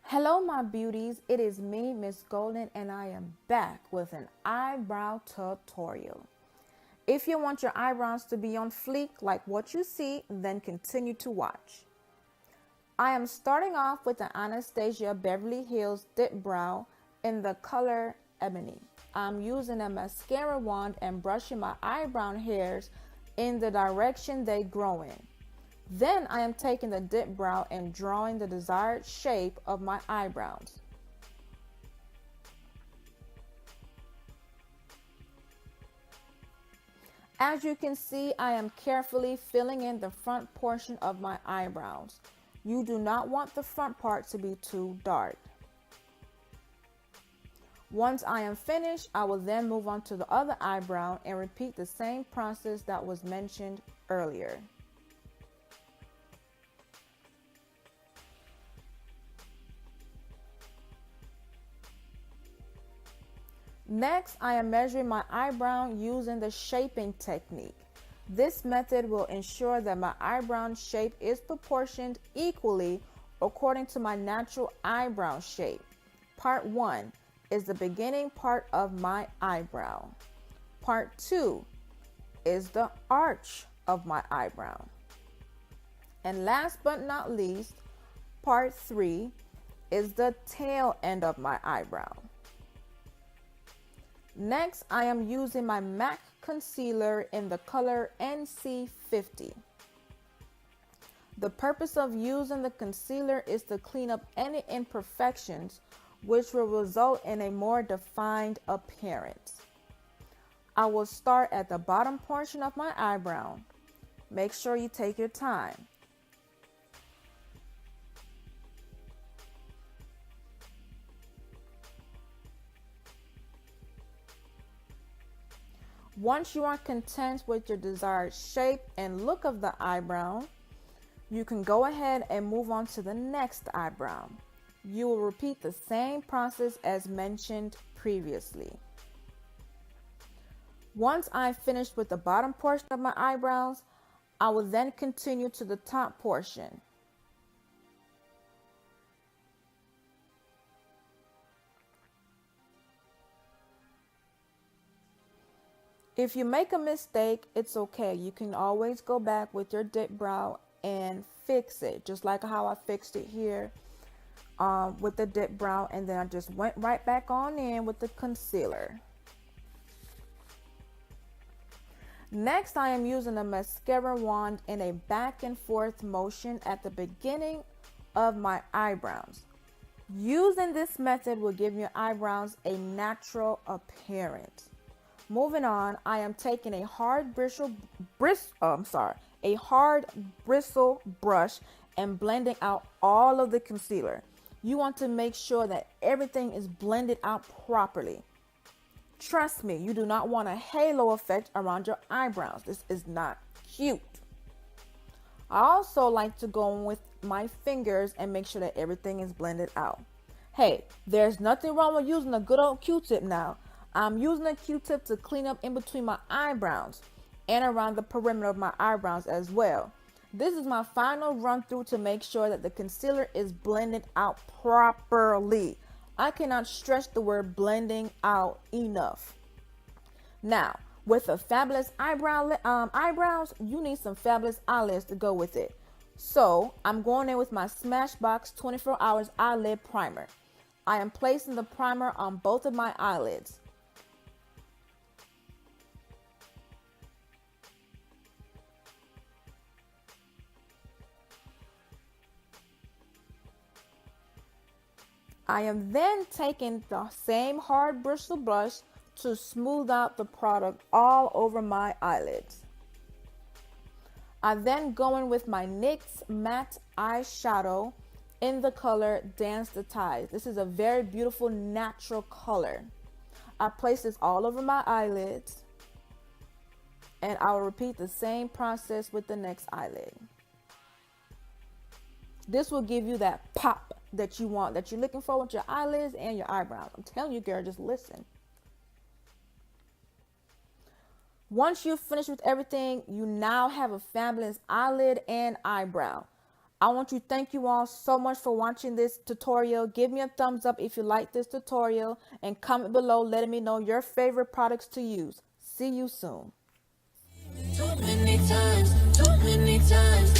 Hello, my beauties. It is me, Miss Golden, and I am back with an eyebrow tutorial. If you want your eyebrows to be on fleek like what you see, then continue to watch. I am starting off with the Anastasia Beverly Hills Dip Brow in the color Ebony. I'm using a mascara wand and brushing my eyebrow hairs in the direction they grow in. Then I am taking the dip brow and drawing the desired shape of my eyebrows. As you can see, I am carefully filling in the front portion of my eyebrows. You do not want the front part to be too dark. Once I am finished, I will then move on to the other eyebrow and repeat the same process that was mentioned earlier. Next, I am measuring my eyebrow using the shaping technique. This method will ensure that my eyebrow shape is proportioned equally according to my natural eyebrow shape. Part 1 is the beginning part of my eyebrow. Part 2 is the arch of my eyebrow. And last but not least, part 3 is the tail end of my eyebrow. Next, I am using my MAC concealer in the color NC50. The purpose of using the concealer is to clean up any imperfections, which will result in a more defined appearance. I will start at the bottom portion of my eyebrow. Make sure you take your time. Once you are content with your desired shape and look of the eyebrow, you can go ahead and move on to the next eyebrow. You will repeat the same process as mentioned previously. Once I finish with the bottom portion of my eyebrows, I will then continue to the top portion. If you make a mistake, it's okay. You can always go back with your dip brow and fix it, just like how I fixed it here with the dip brow, and then I just went right back on in with the concealer. Next, I am using a mascara wand in a back and forth motion at the beginning of my eyebrows. Using this method will give your eyebrows a natural appearance. Moving on, I am taking a hard bristle brush and blending out all of the concealer. You want to make sure that everything is blended out properly. Trust me, you do not want a halo effect around your eyebrows. This is not cute. I also like to go in with my fingers and make sure that everything is blended out. Hey, there's nothing wrong with using a good old Q-tip now. I'm using a Q-tip to clean up in between my eyebrows and around the perimeter of my eyebrows as well. This is my final run through to make sure that the concealer is blended out properly. I cannot stress the word blending out enough. Now, with the Fabolous eyebrows, you need some Fabolous eyelids to go with it. So, I'm going in with my Smashbox 24 Hours Eyelid Primer. I am placing the primer on both of my eyelids. I am then taking the same hard bristle brush to smooth out the product all over my eyelids. I then go in with my NYX matte eyeshadow in the color Dance the Tide. This is a very beautiful natural color. I place this all over my eyelids, and I will repeat the same process with the next eyelid. This will give you that pop that you want, that you're looking for with your eyelids and your eyebrows. I'm telling you, girl, just listen. Once you've finished with everything, you now have a fabulous eyelid and eyebrow. I want to thank you all so much for watching this tutorial. Give me a thumbs up if you like this tutorial and comment below letting me know your favorite products to use. See you soon. Too many times.